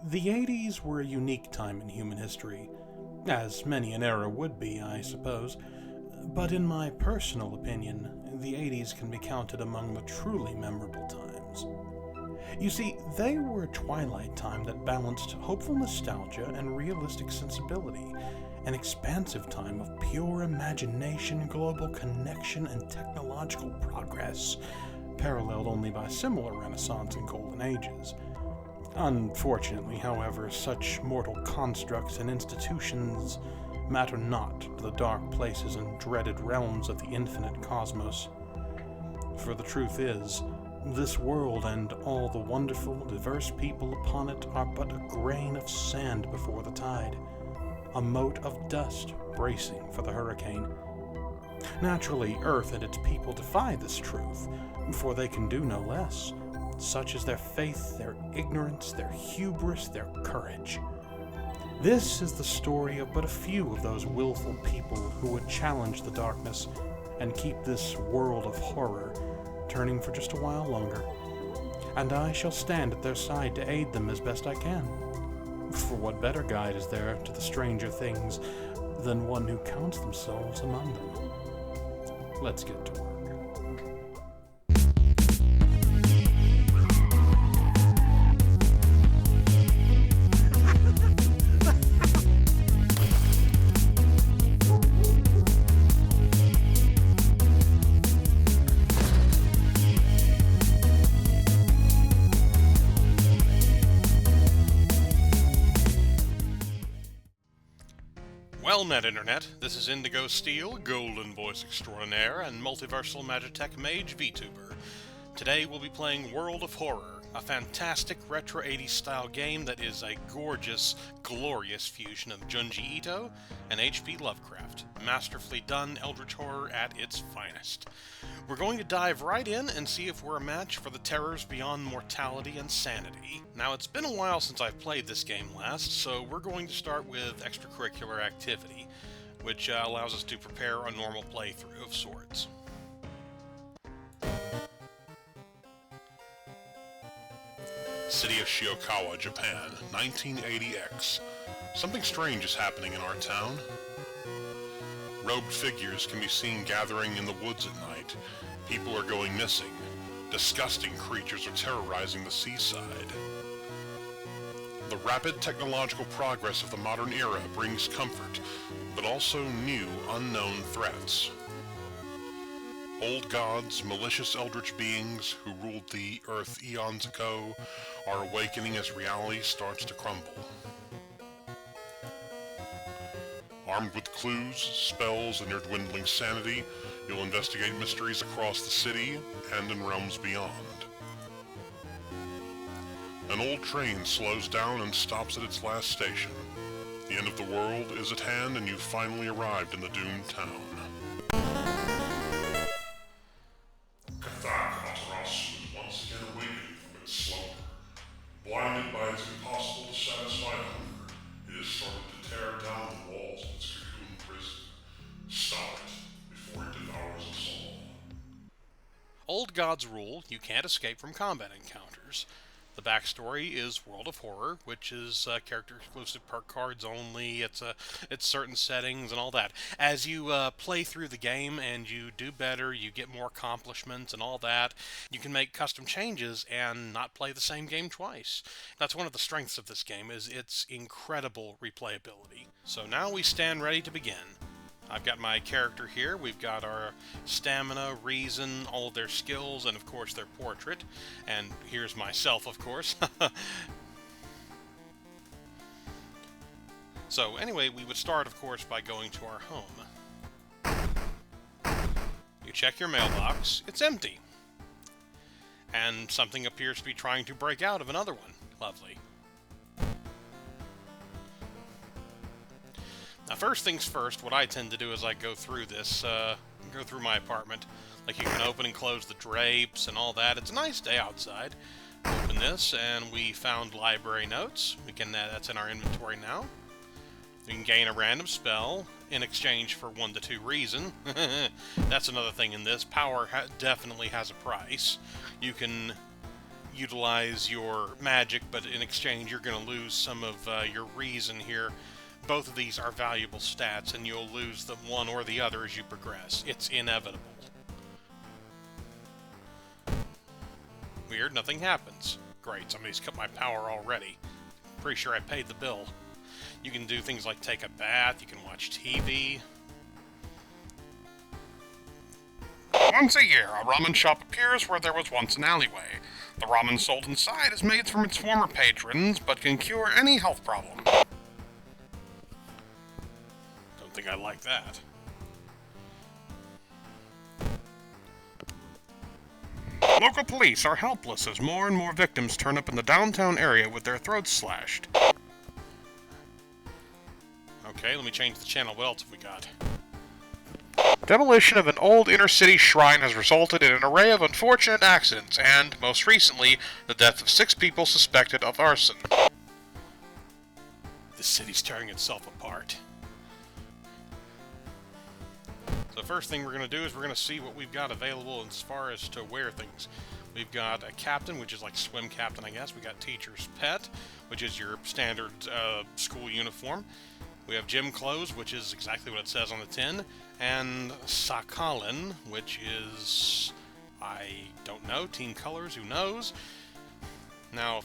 The 80s were a unique time in human history, as many an era would be, I suppose, but in my personal opinion, the 80s can be counted among the truly memorable times. You see, they were a twilight time that balanced hopeful nostalgia and realistic sensibility, an expansive time of pure imagination, global connection, and technological progress, paralleled only by similar Renaissance and Golden Ages. Unfortunately, however, such mortal constructs and institutions matter not to the dark places and dreaded realms of the infinite cosmos. For the truth is, this world and all the wonderful, diverse people upon it are but a grain of sand before the tide, a mote of dust bracing for the hurricane. Naturally, Earth and its people defy this truth, for they can do no less. Such is their faith, their ignorance, their hubris, their courage. This is the story of but a few of those willful people who would challenge the darkness and keep this world of horror turning for just a while longer. And I shall stand at their side to aid them as best I can. For what better guide is there to the stranger things than one who counts themselves among them? Let's get to work. Well met, Internet. This is Indigo Steel, Golden Voice Extraordinaire, and Multiversal Magitech Mage VTuber. Today we'll be playing World of Horror, a fantastic retro 80s style game that is a gorgeous, glorious fusion of Junji Ito and H.P. Lovecraft. Masterfully done Eldritch horror at its finest. We're going to dive right in and see if we're a match for the terrors beyond mortality and sanity. Now, it's been a while since I've played this game last, so we're going to start with extracurricular activity, which allows us to prepare a normal playthrough of sorts. City of Shiokawa, Japan, 1980X. Something strange is happening in our town. Robed figures can be seen gathering in the woods at night. People are going missing. Disgusting creatures are terrorizing the seaside. The rapid technological progress of the modern era brings comfort, but also new, unknown threats. Old gods, malicious eldritch beings who ruled the Earth eons ago, are awakening as reality starts to crumble. Armed with clues, spells, and your dwindling sanity, you'll investigate mysteries across the city and in realms beyond. An old train slows down and stops at its last station. The end of the world is at hand and you've finally arrived in the doomed town. Amaterasu is once again awakening from its slumber. Blinded by its impossible to satisfy hunger, it has started to tear down the walls of its cocoon prison. Stop it before it devours us all. Old gods rule, you can't escape from combat encounters. The backstory is World of Horror, which is character-exclusive perk cards only, it's certain settings and all that. As you play through the game and you do better, you get more accomplishments and all that, you can make custom changes and not play the same game twice. That's one of the strengths of this game, is its incredible replayability. So now we stand ready to begin. I've got my character here. We've got our stamina, reason, all of their skills, and of course their portrait. And here's myself, of course. So anyway, we would start, of course, by going to our home. You check your mailbox. It's empty. And something appears to be trying to break out of another one. Lovely. Now, first things first, what I tend to do as I go through this, go through my apartment, like you can open and close the drapes and all that. It's a nice day outside. Open this, and we found library notes. We can that's in our inventory now. You can gain a random spell in exchange for 1 to 2 reason. That's another thing in this. Power definitely has a price. You can utilize your magic, but in exchange you're going to lose some of your reason here. Both of these are valuable stats, and you'll lose them one or the other as you progress. It's inevitable. Weird, nothing happens. Great, somebody's cut my power already. Pretty sure I paid the bill. You can do things like take a bath, you can watch TV. Once a year, a ramen shop appears where there was once an alleyway. The ramen sold inside is made from its former patrons, but can cure any health problem. Don't think I like that. Local police are helpless as more and more victims turn up in the downtown area with their throats slashed. Okay, let me change the channel. What else have we got? Demolition of an old inner-city shrine has resulted in an array of unfortunate accidents and, most recently, the death of 6 people suspected of arson. The city's tearing itself apart. So the first thing we're going to do is we're going to see what we've got available as far as to wear things. We've got a captain, which is like swim captain, I guess. We got teacher's pet, which is your standard school uniform. We have gym clothes, which is exactly what it says on the tin, and Sakalin, which is, I don't know, team colors, who knows? Now,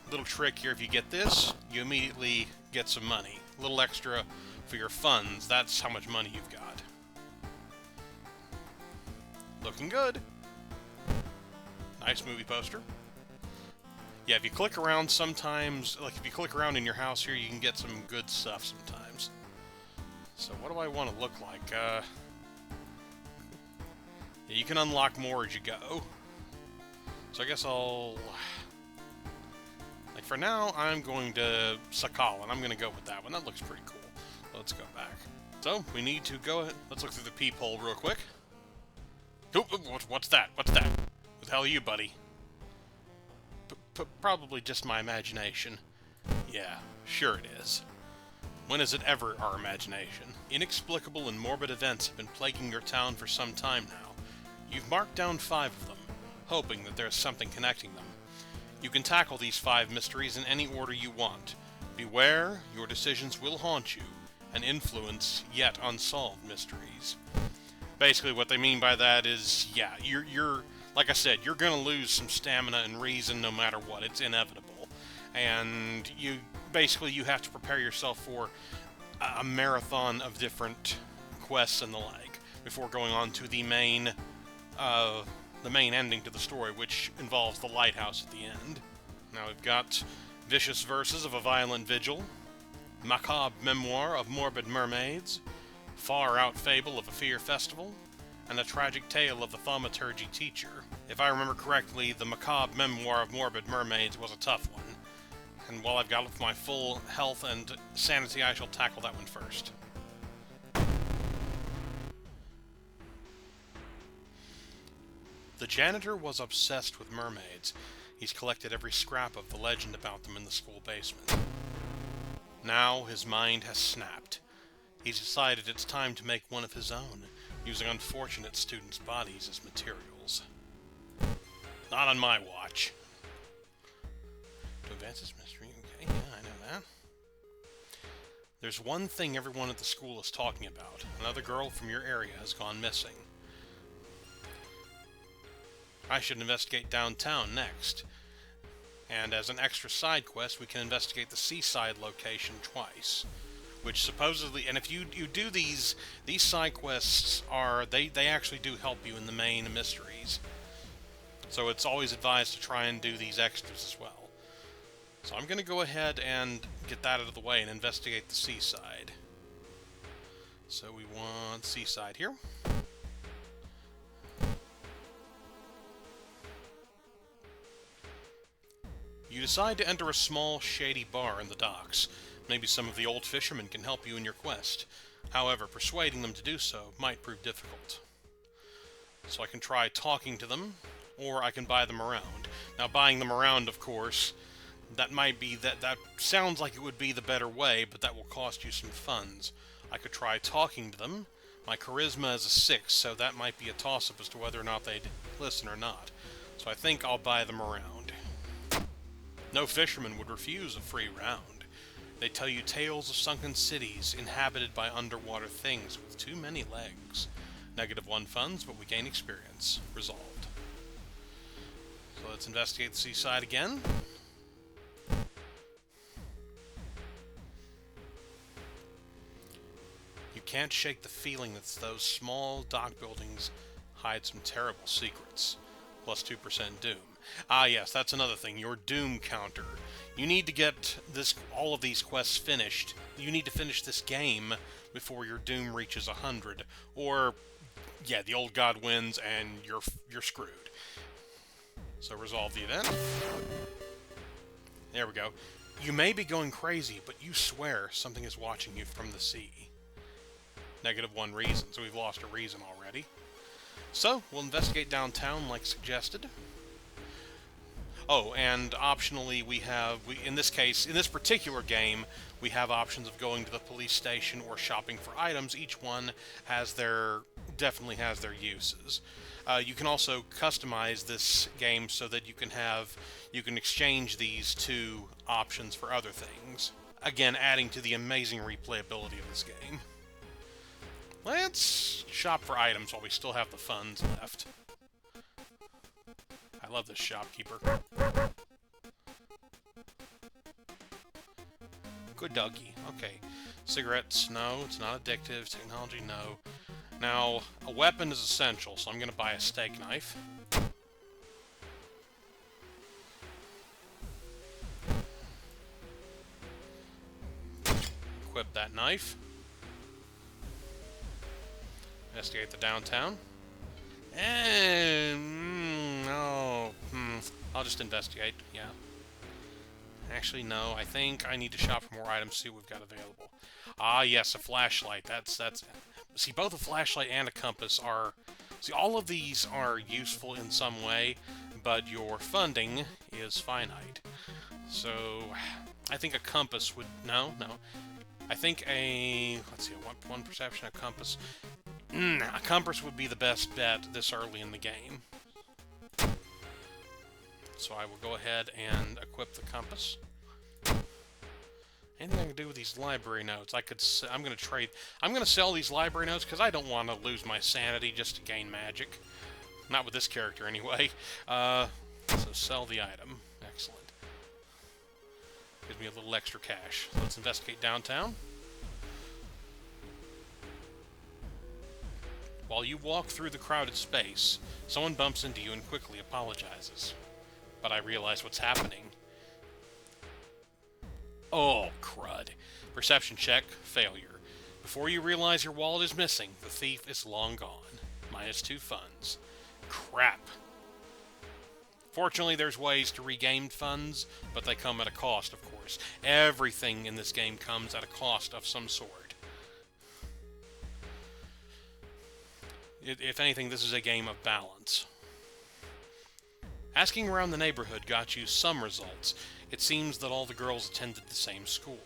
little trick here, if you get this, you immediately get some money. A little extra for your funds, that's how much money you've got. Looking good. Nice movie poster. Yeah, if you click around sometimes, like if you click around in your house here, you can get some good stuff sometimes. So what do I want to look like? Yeah, you can unlock more as you go. So I guess like for now, I'm going to Sakal, and I'm going to go with that one. That looks pretty cool. Let's go back. So, we need to go ahead. Let's look through the peephole real quick. Oh, what's that? What's that? Who the hell are you, buddy? Probably just my imagination. Yeah, sure it is. When is it ever our imagination? Inexplicable and morbid events have been plaguing your town for some time now. You've marked down 5 of them, hoping that there's something connecting them. You can tackle these 5 mysteries in any order you want. Beware, your decisions will haunt you, and influence yet unsolved mysteries. Basically what they mean by that is, yeah, you're like I said, you're going to lose some stamina and reason no matter what. It's inevitable. And you have to prepare yourself for a marathon of different quests and the like before going on to the main ending to the story, which involves the lighthouse at the end. Now we've got Vicious Verses of a Violent Vigil, Macabre Memoir of Morbid Mermaids, Far Out Fable of a Fear Festival, and A Tragic Tale of the Thaumaturgy Teacher. If I remember correctly, the Macabre Memoir of Morbid Mermaids was a tough one, and while I've got my full health and sanity, I shall tackle that one first. The janitor was obsessed with mermaids. He's collected every scrap of the legend about them in the school basement. Now his mind has snapped. He's decided it's time to make one of his own, using unfortunate students' bodies as materials. Not on my watch. To advance this mystery, okay, yeah, I know that. There's one thing everyone at the school is talking about. Another girl from your area has gone missing. I should investigate downtown next. And as an extra side quest, we can investigate the seaside location twice. Which supposedly, and if you do these side quests they actually do help you in the main mysteries. So it's always advised to try and do these extras as well. So I'm going to go ahead and get that out of the way and investigate the seaside. So we want seaside here. You decide to enter a small, shady bar in the docks. Maybe some of the old fishermen can help you in your quest. However, persuading them to do so might prove difficult. So I can try talking to them, or I can buy them around. Now, buying them around, of course, that sounds like it would be the better way, but that will cost you some funds. I could try talking to them. My charisma is a 6, so that might be a toss-up as to whether or not they'd listen or not. So I think I'll buy them around. No fisherman would refuse a free round. They tell you tales of sunken cities inhabited by underwater things with too many legs. -1 funds, but we gain experience. Resolved. So let's investigate the seaside again. You can't shake the feeling that those small dock buildings hide some terrible secrets. Plus 2% doom. Ah yes, that's another thing, your doom counter. You need to get all of these quests finished. You need to finish this game before your doom reaches 100. Or, yeah, the old god wins and you're screwed. So resolve the event. There we go. You may be going crazy, but you swear something is watching you from the sea. -1 reason, so we've lost a reason already. So, we'll investigate downtown like suggested. Oh, and optionally in this particular game, we have options of going to the police station or shopping for items. Each one definitely has their uses. You can also customize this game so that you can exchange these two options for other things. Again, adding to the amazing replayability of this game. Let's shop for items while we still have the funds left. I love this shopkeeper. Good doggy. Okay. Cigarettes, no. It's not addictive. Technology, no. Now, a weapon is essential, so I'm going to buy a steak knife. Equip that knife. Investigate the downtown. And I'll just investigate. Yeah. Actually, no. I think I need to shop for more items. See what we've got available. Ah, yes, a flashlight. That's. See, both a flashlight and a compass are. See, all of these are useful in some way, but your funding is finite. So, I think a compass would. No. I think let's see. One perception, a compass. A compass would be the best bet this early in the game. So I will go ahead and equip the compass. Anything I can do with these library notes? I'm going to sell these library notes because I don't want to lose my sanity just to gain magic. Not with this character anyway. So sell the item. Excellent. Gives me a little extra cash. So let's investigate downtown. While you walk through the crowded space, someone bumps into you and quickly apologizes. But I realize what's happening. Oh, crud. Perception check, failure. Before you realize your wallet is missing, the thief is long gone. -2 funds. Crap. Fortunately, there's ways to regain funds, but they come at a cost, of course. Everything in this game comes at a cost of some sort. If anything, this is a game of balance. Asking around the neighborhood got you some results. It seems that all the girls attended the same school.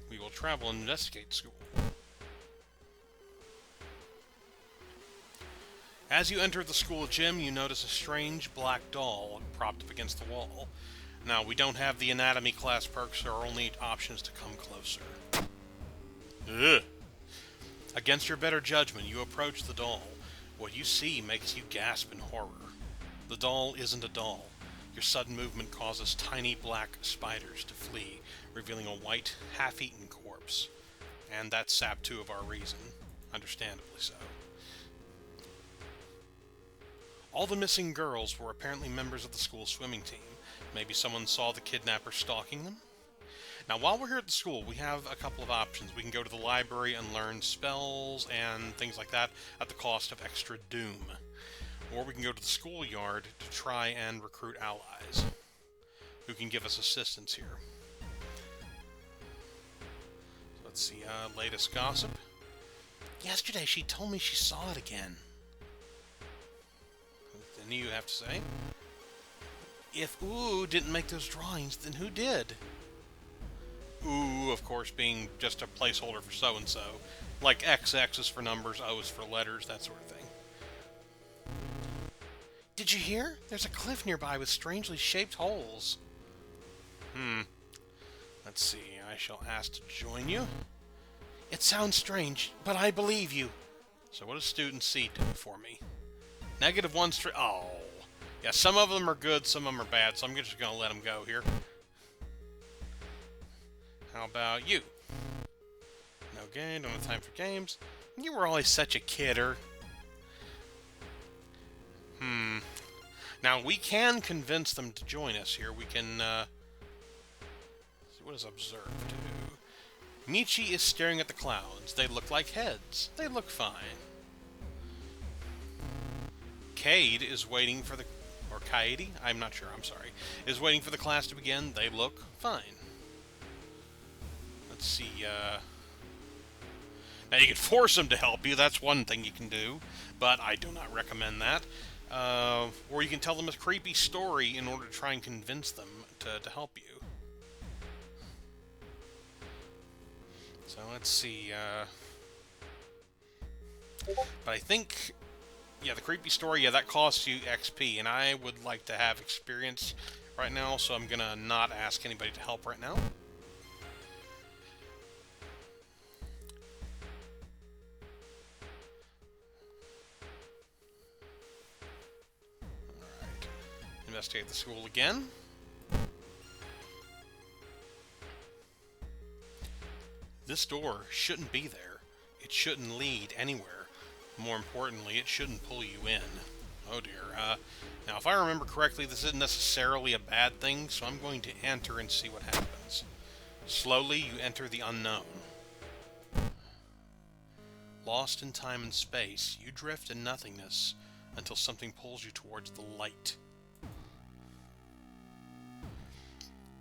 We will travel and investigate school. As you enter the school gym, you notice a strange black doll propped up against the wall. Now, we don't have the anatomy class perks, so our only option is to come closer. Ugh. Against your better judgment, you approach the doll. What you see makes you gasp in horror. The doll isn't a doll. Your sudden movement causes tiny black spiders to flee, revealing a white, half-eaten corpse. And that sapped 2 of our reason. Understandably so. All the missing girls were apparently members of the school swimming team. Maybe someone saw the kidnapper stalking them? Now, while we're here at the school, we have a couple of options. We can go to the library and learn spells and things like that at the cost of extra doom. Or we can go to the schoolyard to try and recruit allies who can give us assistance here. Let's see, latest gossip. Yesterday she told me she saw it again. Then you have to say, if Ooh didn't make those drawings, then who did? Ooh, of course, being just a placeholder for so-and-so. Like XX is for numbers, O is for letters, that sort of thing. Did you hear? There's a cliff nearby with strangely shaped holes. Let's see, I shall ask to join you. It sounds strange, but I believe you. So what does student C do for me? -1 straight. Oh. Yeah, some of them are good, some of them are bad, so I'm just going to let them go here. How about you? No game, don't have time for games. You were always such a kidder. Now, we can convince them to join us here. We can, see, what does observe do? Michi is staring at the clouds. They look like heads. They look fine. Cade is waiting for the... Or Kaede? I'm not sure, I'm sorry. Is waiting for the class to begin. They look fine. Let's see, Now, you can force them to help you. That's one thing you can do. But I do not recommend that. Or you can tell them a creepy story in order to try and convince them to help you. So, let's see, But I think... Yeah, the creepy story, yeah, that costs you XP, and I would like to have experience right now, so I'm gonna not ask anybody to help right now. Alright. Investigate the school again. This door shouldn't be there. It shouldn't lead anywhere. More importantly, it shouldn't pull you in. Oh dear. Now, if I remember correctly, this isn't necessarily a bad thing, so I'm going to enter and see what happens. Slowly, you enter the unknown. Lost in time and space, you drift in nothingness until something pulls you towards the light.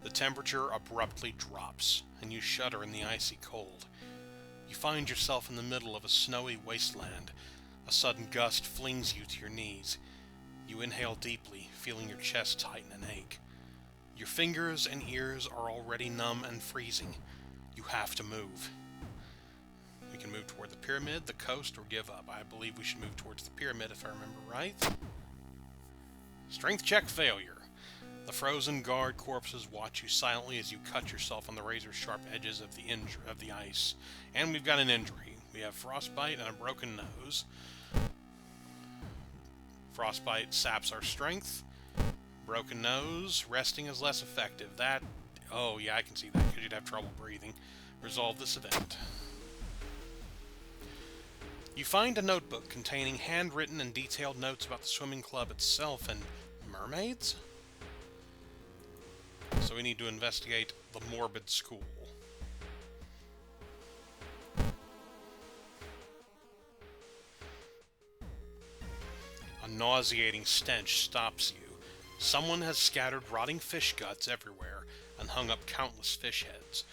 The temperature abruptly drops, and you shudder in the icy cold. You find yourself in the middle of a snowy wasteland. A sudden gust flings you to your knees. You inhale deeply, feeling your chest tighten and ache. Your fingers and ears are already numb and freezing. You have to move. We can move toward the pyramid, the coast, or give up. I believe we should move towards the pyramid if I remember right. Strength check failure. The frozen guard corpses watch you silently as you cut yourself on the razor-sharp edges of the ice. And we've got an injury. We have frostbite and a broken nose. Frostbite saps our strength. Broken nose. Resting is less effective. That... Oh, yeah, I can see that, because you'd have trouble breathing. Resolve this event. You find a notebook containing handwritten and detailed notes about the swimming club itself and mermaids? So we need to investigate the morbid school. A nauseating stench stops you. Someone has scattered rotting fish guts everywhere and hung up countless fish heads.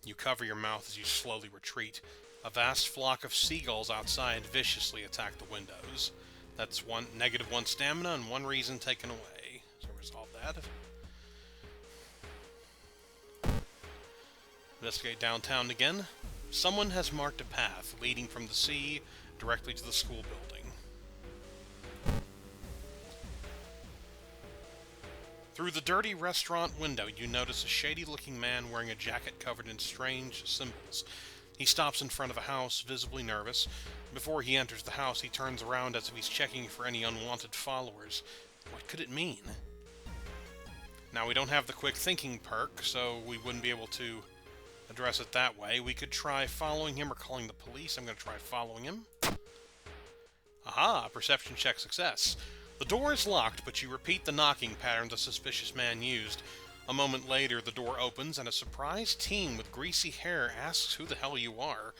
You cover your mouth as you slowly retreat. A vast flock of seagulls outside viciously attack the windows. That's -1 stamina and 1 reason taken away. So resolve that. Investigate downtown again. Someone has marked a path leading from the sea directly to the school building. Through the dirty restaurant window, you notice a shady-looking man wearing a jacket covered in strange symbols. He stops in front of a house, visibly nervous. Before he enters the house, he turns around as if he's checking for any unwanted followers. What could it mean? Now, we don't have the quick thinking perk, so we wouldn't be able to address it that way. We could try following him or calling the police. I'm going to try following him. Aha! Perception check success. The door is locked, but you repeat the knocking pattern the suspicious man used. A moment later, the door opens, and a surprised teen with greasy hair asks who the hell you are.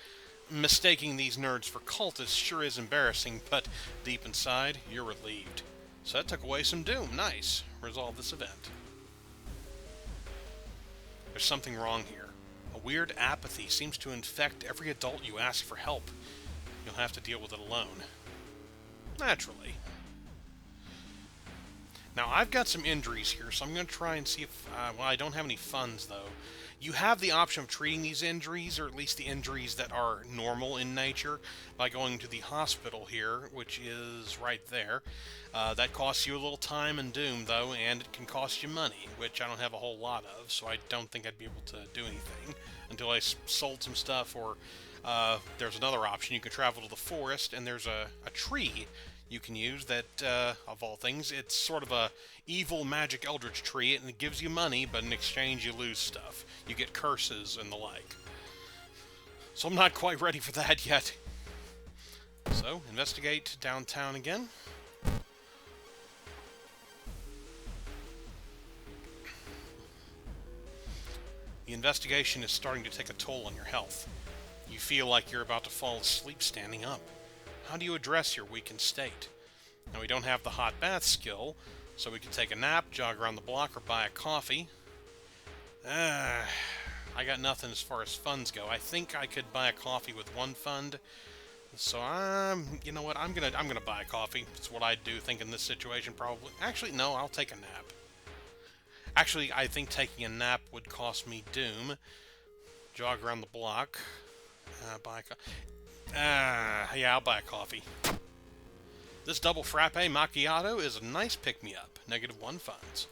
Mistaking these nerds for cultists sure is embarrassing, but deep inside, you're relieved. So that took away some doom. Nice. Resolve this event. There's something wrong here. A weird apathy seems to infect every adult you ask for help. You'll have to deal with it alone. Naturally. Now, I've got some injuries here, so I'm going to try and see if... well, I don't have any funds, though. You have the option of treating these injuries, or at least the injuries that are normal in nature, by going to the hospital here, which is right there. That costs you a little time and doom, though, and it can cost you money, which I don't have a whole lot of, so I don't think I'd be able to do anything until I sold some stuff, or there's another option. You can travel to the forest, and there's a tree you can use that, of all things, it's sort of a evil magic Eldritch tree, and it gives you money, but in exchange you lose stuff. You get curses and the like. So I'm not quite ready for that yet. So, investigate downtown again. The investigation is starting to take a toll on your health. You feel like you're about to fall asleep standing up. How do you address your weakened state? Now, we don't have the hot bath skill, so we can take a nap, jog around the block, or buy a coffee. I got nothing as far as funds go. I think I could buy a coffee with one fund, so you know what? I'm gonna buy a coffee. It's what I'd do. Think in this situation, probably. Actually, no. I'll take a nap. Actually, I think taking a nap would cost me doom. Jog around the block. Buy a coffee. Yeah, I'll buy a coffee. This double frappe macchiato is a nice pick-me-up. -1 funds.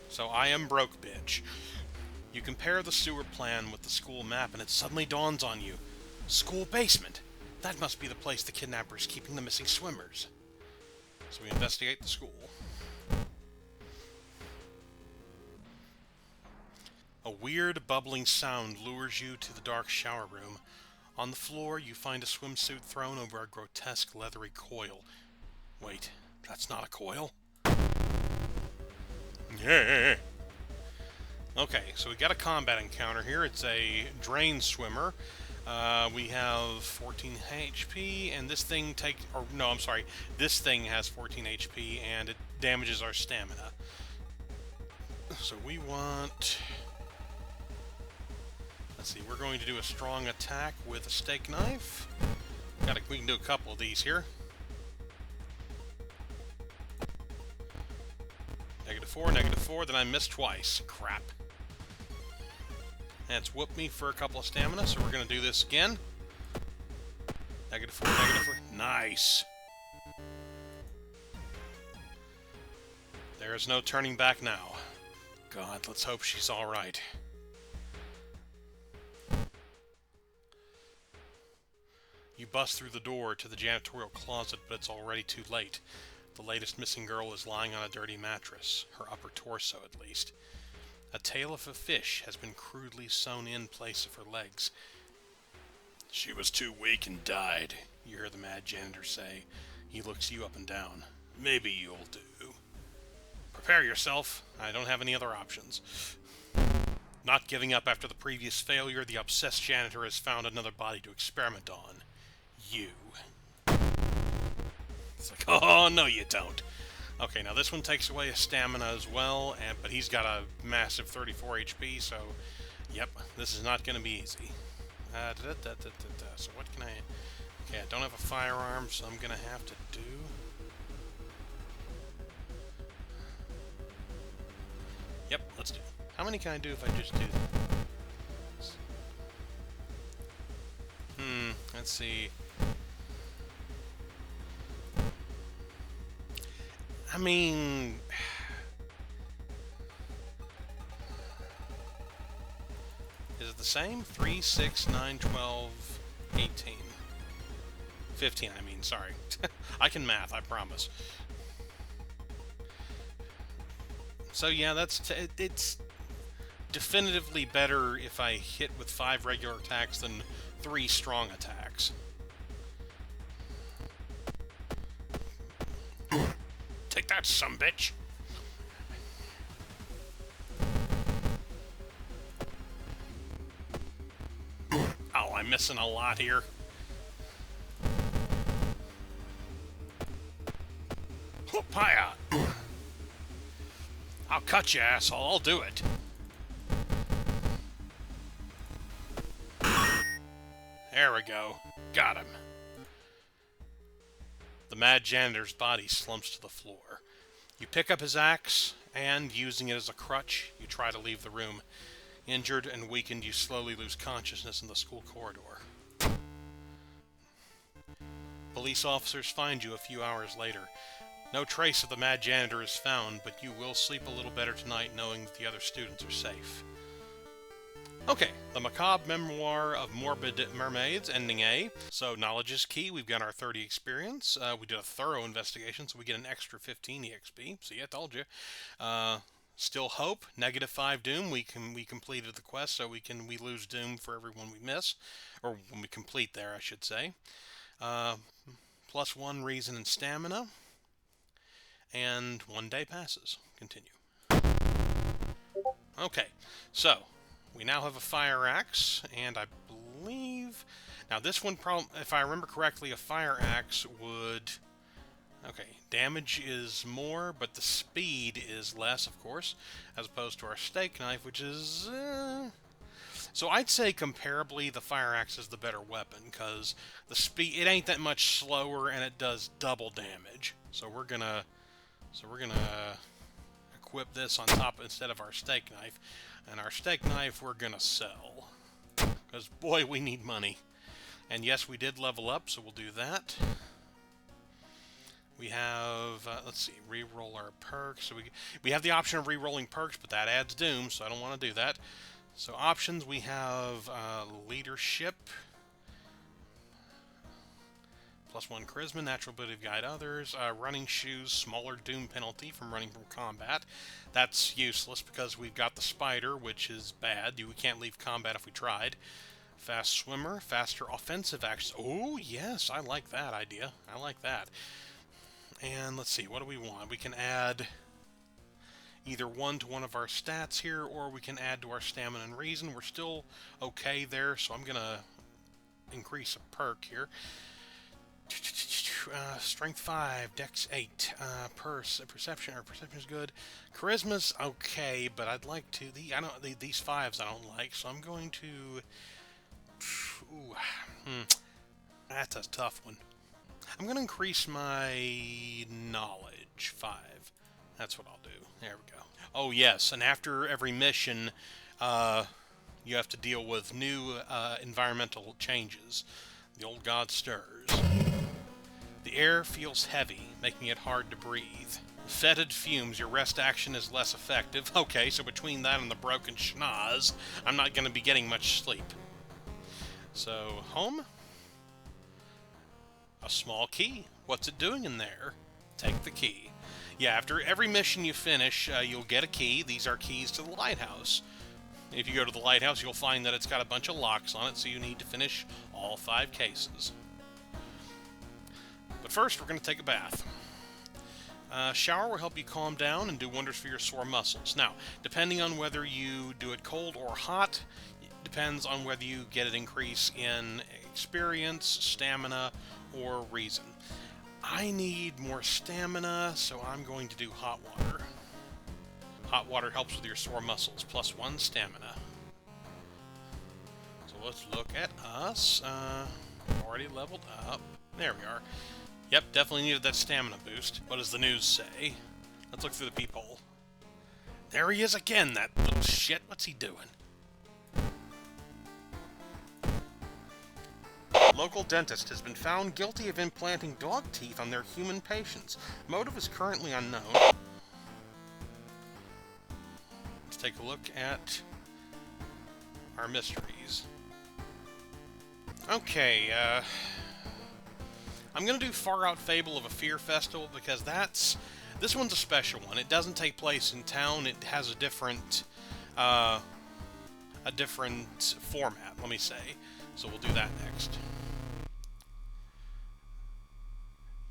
So I am broke, bitch. You compare the sewer plan with the school map, and it suddenly dawns on you. School basement. That must be the place the kidnapper is keeping the missing swimmers. So we investigate the school. A weird, bubbling sound lures you to the dark shower room. On the floor, you find a swimsuit thrown over a grotesque, leathery coil. Wait, that's not a coil? Yeah. Okay, so we got a combat encounter here. It's a drain swimmer. We have 14 HP, and this thing this thing has 14 HP, and it damages our stamina. So we want... Let's see, we're going to do a strong attack with a steak knife. We can do a couple of these here. -4, then I missed twice. Crap. That's whooped me for a couple of stamina, so we're going to do this again. -4. Nice. There is no turning back now. God, let's hope she's alright. You bust through the door to the janitorial closet, but it's already too late. The latest missing girl is lying on a dirty mattress, her upper torso at least. A tail of a fish has been crudely sewn in place of her legs. She was too weak and died, you hear the mad janitor say. He looks you up and down. Maybe you'll do. Prepare yourself. I don't have any other options. Not giving up after the previous failure, the obsessed janitor has found another body to experiment on. You. It's like, oh, no you don't. Okay, now this one takes away his stamina as well, but he's got a massive 34 HP, so, yep, this is not going to be easy. So what can I... Okay, I don't have a firearm, so I'm going to have to do... Yep, let's do it. How many can I do if I just do this? Let's see... I mean... Is it the same? 3, 6, 9, 12, 18. 15, I mean, sorry. I can math, I promise. So yeah, it's definitively better if I hit with 5 regular attacks than 3 strong attacks. Take that, sumbitch! Oh, I'm missing a lot here. Whoop-hi-ya! I'll cut you, asshole. I'll do it. There we go. Got him. The mad janitor's body slumps to the floor. You pick up his axe, and, using it as a crutch, you try to leave the room. Injured and weakened, you slowly lose consciousness in the school corridor. Police officers find you a few hours later. No trace of the mad janitor is found, but you will sleep a little better tonight knowing that the other students are safe. Okay, the macabre memoir of morbid mermaids, ending A. So, knowledge is key. We've got our 30 experience. We did a thorough investigation, so we get an extra 15 EXP. See, I told you. Still hope, -5 doom. We completed the quest, so we lose doom for every one we miss, or when we complete there, I should say. +1 reason and stamina, and 1 day passes. Continue. Okay, so we now have a fire axe, and I believe now this one, if I remember correctly, a fire axe would. Okay, damage is more, but the speed is less, of course, as opposed to our steak knife, which is... So I'd say comparably, the fire axe is the better weapon, because the speed, it ain't that much slower, and it does double damage. So we're gonna equip this on top instead of our steak knife, and our steak knife we're gonna sell, because boy, we need money. And yes, we did level up, so we'll do that. We have, let's see, re-roll our perks. So we have the option of re-rolling perks, but that adds doom, so I don't want to do that. So options, we have leadership, +1 charisma, natural ability to guide others, running shoes, smaller doom penalty from running from combat. That's useless because we've got the spider, which is bad. We can't leave combat if we tried. Fast swimmer, faster offensive action. Oh, yes, I like that idea. I like that. And let's see, what do we want? We can add either 1 to one of our stats here, or we can add to our stamina and reason. We're still okay there, so I'm going to increase a perk here. Strength 5, Dex 8, Perception is good. Charisma's okay, but I'd like to... these 5s I don't like, so I'm going to... That's a tough one. I'm going to increase my knowledge 5. That's what I'll do. There we go. Oh, yes, and after every mission, you have to deal with new environmental changes. The old god stirs. The air feels heavy, making it hard to breathe. Fetid fumes, your rest action is less effective. Okay, so between that and the broken schnoz, I'm not going to be getting much sleep. So, home? A small key. What's it doing in there? Take the key. Yeah, after every mission you finish, you'll get a key. These are keys to the lighthouse. If you go to the lighthouse, you'll find that it's got a bunch of locks on it, so you need to finish all 5 cases. But first, we're going to take a bath. Shower will help you calm down and do wonders for your sore muscles. Now, depending on whether you do it cold or hot, it depends on whether you get an increase in experience, stamina, or reason. I need more stamina, so I'm going to do hot water. Hot water helps with your sore muscles, +1 stamina. So let's look at us. Already leveled up. There we are. Yep, definitely needed that stamina boost. What does the news say? Let's look through the peephole. There he is again, that little shit. What's he doing? Local dentist has been found guilty of implanting dog teeth on their human patients. Motive is currently unknown. Let's take a look at our mysteries. Okay, I'm going to do Far Out Fable of a Fear Festival because this one's a special one. It doesn't take place in town. It has a different format, let me say. So we'll do that next.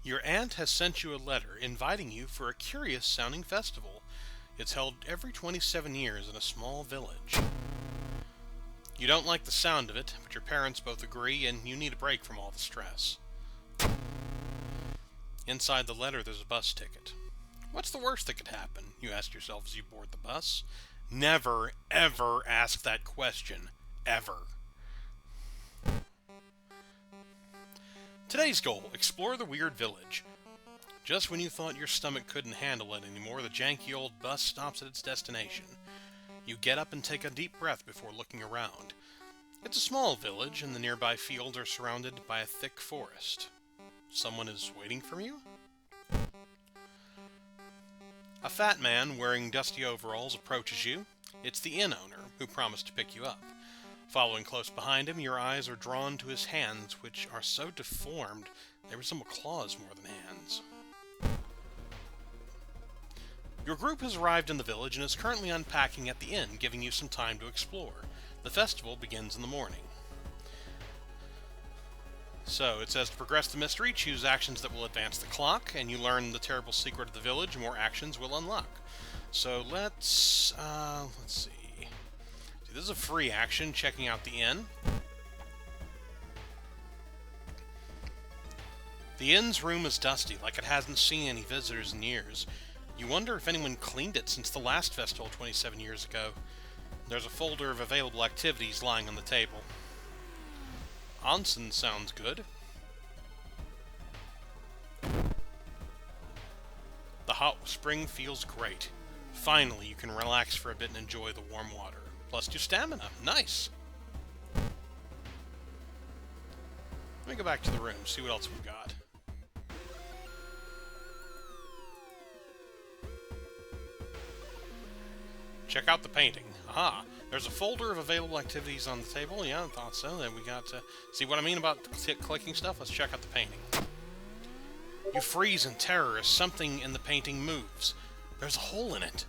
Your aunt has sent you a letter inviting you for a curious-sounding festival. It's held every 27 years in a small village. You don't like the sound of it, but your parents both agree, and you need a break from all the stress. Inside the letter, there's a bus ticket. What's the worst that could happen? You ask yourself as you board the bus. Never, ever ask that question. Ever. Today's goal, explore the weird village. Just when you thought your stomach couldn't handle it anymore, the janky old bus stops at its destination. You get up and take a deep breath before looking around. It's a small village, and the nearby fields are surrounded by a thick forest. Someone is waiting for you? A fat man wearing dusty overalls approaches you. It's the inn owner, who promised to pick you up. Following close behind him, your eyes are drawn to his hands, which are so deformed they resemble claws more than hands. Your group has arrived in the village and is currently unpacking at the inn, giving you some time to explore. The festival begins in the morning. So, it says to progress the mystery, choose actions that will advance the clock, and you learn the terrible secret of the village, more actions will unlock. So, let's see. This is a free action, checking out the inn. The inn's room is dusty, like it hasn't seen any visitors in years. You wonder if anyone cleaned it since the last festival 27 years ago. There's a folder of available activities lying on the table. Onsen sounds good. The hot spring feels great. Finally, you can relax for a bit and enjoy the warm water. Plus 2 stamina. Nice! Let me go back to the room, see what else we've got. Check out the painting. Aha! There's a folder of available activities on the table. Yeah, I thought so. Then we got to... See what I mean about clicking stuff? Let's check out the painting. You freeze in terror as something in the painting moves. There's a hole in it.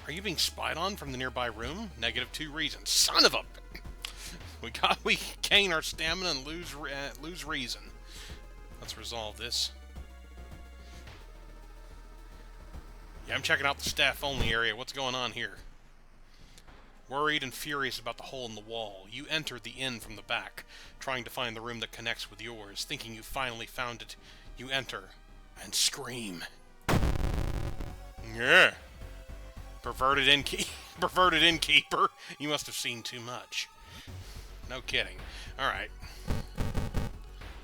Are you being spied on from the nearby room? -2 reasons. Son of a... We gain our stamina and lose reason. Let's resolve this. Yeah, I'm checking out the staff-only area. What's going on here? Worried and furious about the hole in the wall, you enter the inn from the back, trying to find the room that connects with yours. Thinking you finally found it, you enter and scream. Yeah. Perverted innkeeper. You must have seen too much. No kidding. Alright.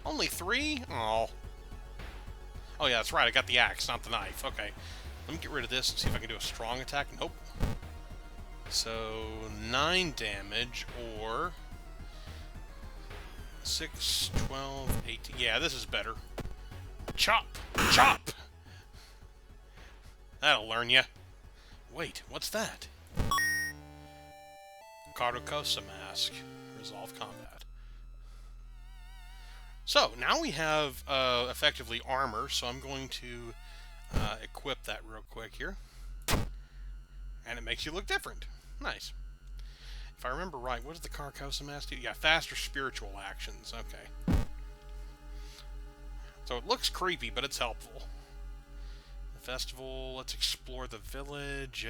Only 3? Oh. Oh yeah, that's right. I got the axe, not the knife. Okay. Let me get rid of this and see if I can do a strong attack. Nope. So, 9 damage, or 6, 12, 18. Yeah, this is better. Chop! Chop! That'll learn ya. Wait, what's that? Karakosa mask. Resolve combat. So, now we have, effectively armor, so I'm going to equip that real quick here. And it makes you look different. Nice. If I remember right, what does the Karakosa mask do? Yeah, faster spiritual actions. Okay. So it looks creepy, but it's helpful. The festival, let's explore the village.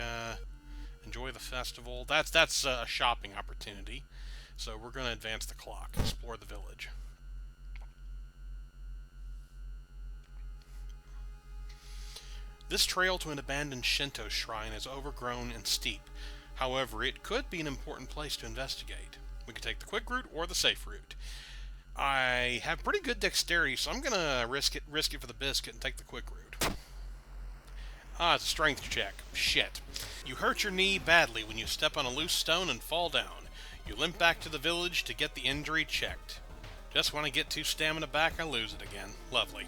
Enjoy the festival. That's a shopping opportunity. So we're going to advance the clock. Explore the village. This trail to an abandoned Shinto shrine is overgrown and steep. However, it could be an important place to investigate. We could take the quick route or the safe route. I have pretty good dexterity, so I'm going to risk it for the biscuit and take the quick route. Ah, it's a strength check. Shit. You hurt your knee badly when you step on a loose stone and fall down. You limp back to the village to get the injury checked. Just when I get 2 stamina back, I lose it again. Lovely.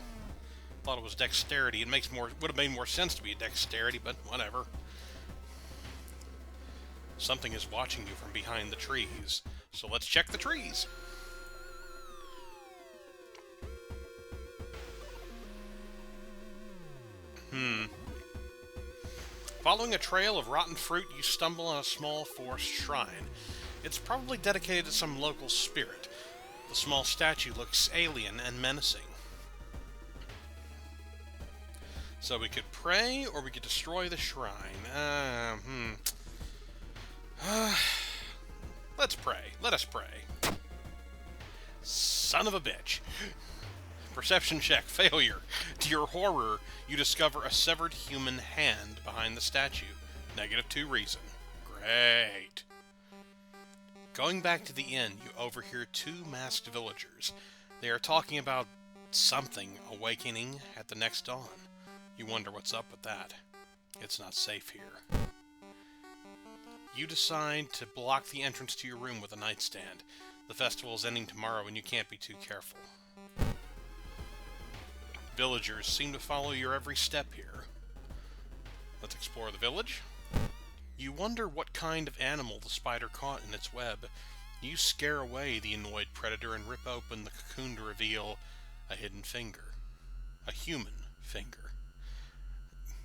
Thought it was dexterity. It would have made more sense to be a dexterity, but whatever. Something is watching you from behind the trees. So let's check the trees. Following a trail of rotten fruit, you stumble on a small forest shrine. It's probably dedicated to some local spirit. The small statue looks alien and menacing. So we could pray, or we could destroy the shrine. Let's pray. Let us pray. Son of a bitch. Perception check. Failure. To your horror, you discover a severed human hand behind the statue. -2 reason. Great. Going back to the inn, you overhear 2 masked villagers. They are talking about something awakening at the next dawn. You wonder what's up with that. It's not safe here. You decide to block the entrance to your room with a nightstand. The festival is ending tomorrow and you can't be too careful. Villagers seem to follow your every step here. Let's explore the village. You wonder what kind of animal the spider caught in its web. You scare away the annoyed predator and rip open the cocoon to reveal a hidden finger. A human finger.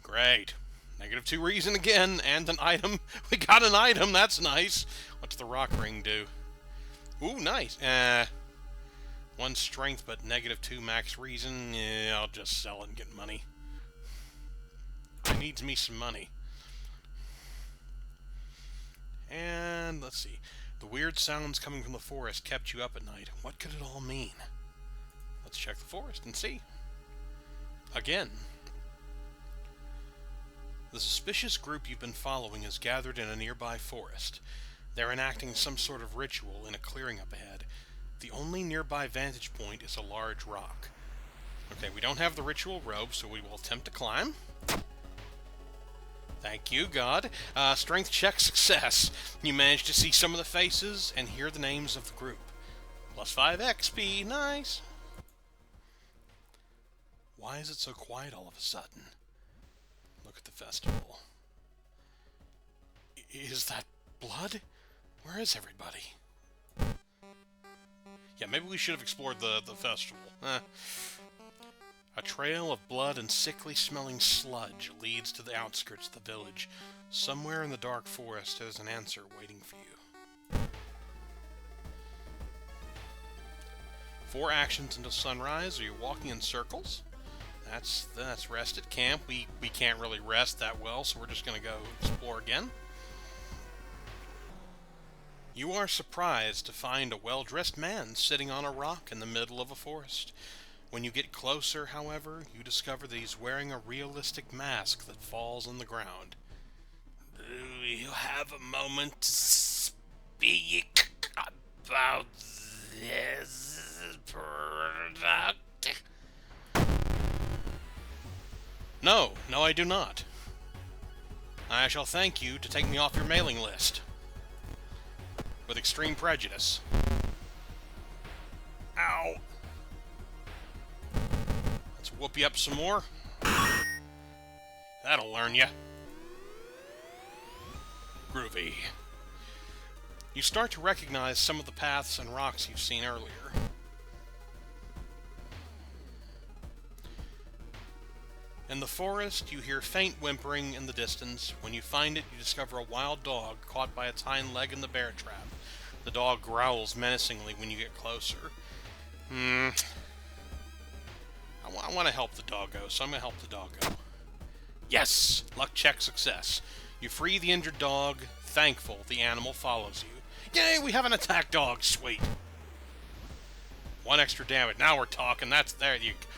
Great. -2 reason again, and an item. We got an item, that's nice. What's the rock ring do? Ooh, nice. 1 strength, but -2 max reason. Yeah, I'll just sell it and get money. I needs me some money. And let's see. The weird sounds coming from the forest kept you up at night. What could it all mean? Let's check the forest and see. Again. The suspicious group you've been following is gathered in a nearby forest. They're enacting some sort of ritual in a clearing up ahead. The only nearby vantage point is a large rock. Okay, we don't have the ritual robe, so we will attempt to climb. Thank you, God. Strength check success. You managed to see some of the faces and hear the names of the group. +5 XP, nice. Why is it so quiet all of a sudden? Look at the festival. Is that blood? Where is everybody? Yeah, maybe we should have explored the festival. A trail of blood and sickly-smelling sludge leads to the outskirts of the village. Somewhere in the dark forest, there's an answer waiting for you. 4 actions until sunrise. Are you walking in circles? That's rest at camp. We can't really rest that well, so we're just going to go explore again. You are surprised to find a well-dressed man sitting on a rock in the middle of a forest. When you get closer, however, you discover that he's wearing a realistic mask that falls on the ground. Do you have a moment to speak about this product? No, I do not. I shall thank you to take me off your mailing list. With extreme prejudice. Ow! Let's whoop you up some more. That'll learn you. Groovy. You start to recognize some of the paths and rocks you've seen earlier. In the forest, you hear faint whimpering in the distance. When you find it, you discover a wild dog caught by its hind leg in the bear trap. The dog growls menacingly when you get closer. I want to help the doggo, so I'm going to help the doggo. Yes! Luck check success. You free the injured dog. Thankful, the animal follows you. Yay, we have an attack dog! Sweet! 1 extra damage. Now we're talking.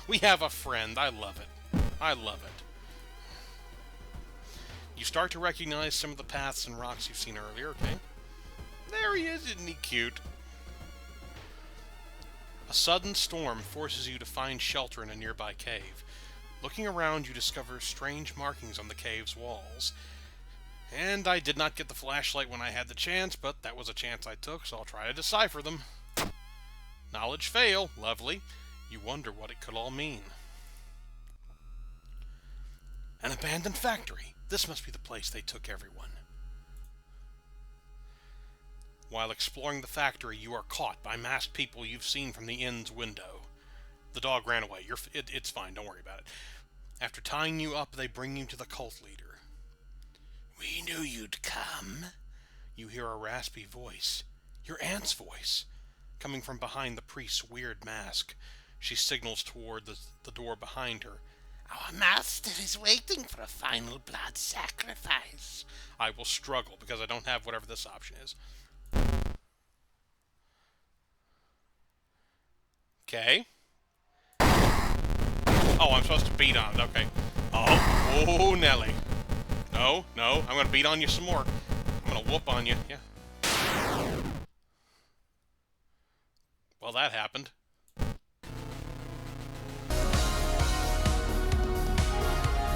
We have a friend. I love it. I love it. You start to recognize some of the paths and rocks you've seen earlier, okay? There he is, isn't he cute? A sudden storm forces you to find shelter in a nearby cave. Looking around, you discover strange markings on the cave's walls. And I did not get the flashlight when I had the chance, but that was a chance I took, so I'll try to decipher them. Knowledge fail. Lovely. You wonder what it could all mean. An abandoned factory. This must be the place they took everyone. While exploring the factory, you are caught by masked people you've seen from the inn's window. The dog ran away. It's fine. Don't worry about it. After tying you up, they bring you to the cult leader. We knew you'd come. You hear a raspy voice. Your aunt's voice. Coming from behind the priest's weird mask. She signals toward the door behind her. Our master is waiting for a final blood sacrifice. I will struggle because I don't have whatever this option is. Okay. Oh, I'm supposed to beat on it. Okay. Oh, Nelly. No, I'm going to beat on you some more. I'm going to whoop on you. Yeah. Well, that happened.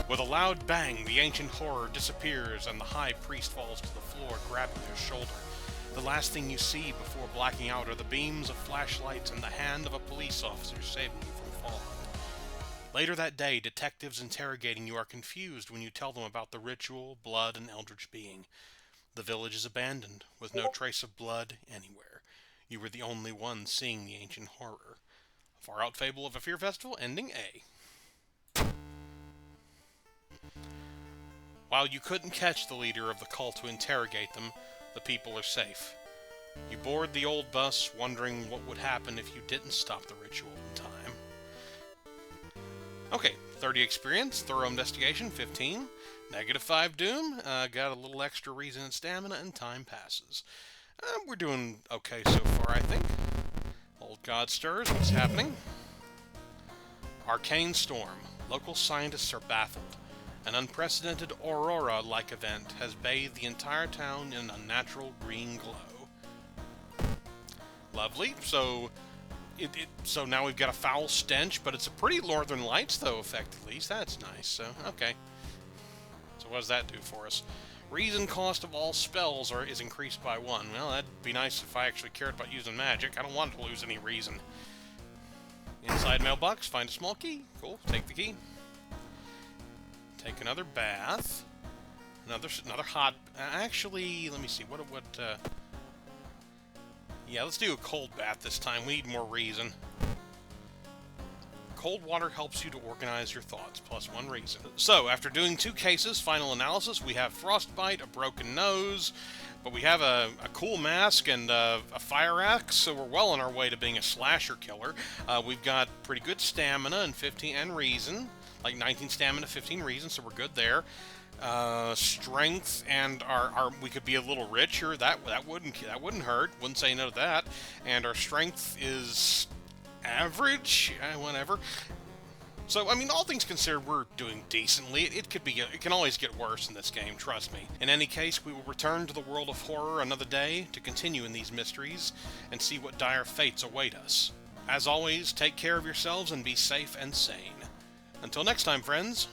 With a loud bang, the ancient horror disappears and the high priest falls to the floor, grabbing his shoulder. The last thing you see before blacking out are the beams of flashlights and the hand of a police officer saving you from falling. Later that day, detectives interrogating you are confused when you tell them about the ritual, blood, and eldritch being. The village is abandoned, with no trace of blood anywhere. You were the only one seeing the ancient horror. A far-out fable of a fear festival, ending A. While you couldn't catch the leader of the cult to interrogate them, the people are safe. You board the old bus, wondering what would happen if you didn't stop the ritual in time. Okay, 30 experience, thorough investigation, 15. -5 doom, got a little extra reason and stamina, and time passes. We're doing okay so far, I think. Old God stirs, what's happening? Arcane storm. Local scientists are baffled. An unprecedented aurora-like event has bathed the entire town in an unnatural green glow. Lovely, so now we've got a foul stench, but it's a pretty Northern Lights, though, effect at least. That's nice, so, okay. So what does that do for us? Reason cost of all spells is increased by 1. Well, that'd be nice if I actually cared about using magic. I don't want to lose any reason. Inside mailbox, find a small key. Cool, take the key. Take another bath. Another hot... actually, let me see, yeah, let's do a cold bath this time. We need more reason. Cold water helps you to organize your thoughts, plus 1 reason. So, after doing 2 cases, final analysis, we have frostbite, a broken nose, but we have a cool mask and a fire axe, so we're well on our way to being a slasher killer. We've got pretty good stamina and 15 and reason, like 19 stamina, 15 reason, so we're good there. Strength and we could be a little richer. That wouldn't hurt. Wouldn't say no to that. And our strength is average, whatever. So I mean, all things considered, we're doing decently. It can always get worse in this game. Trust me. In any case, we will return to the world of horror another day to continue in these mysteries and see what dire fates await us. As always, take care of yourselves and be safe and sane. Until next time, friends.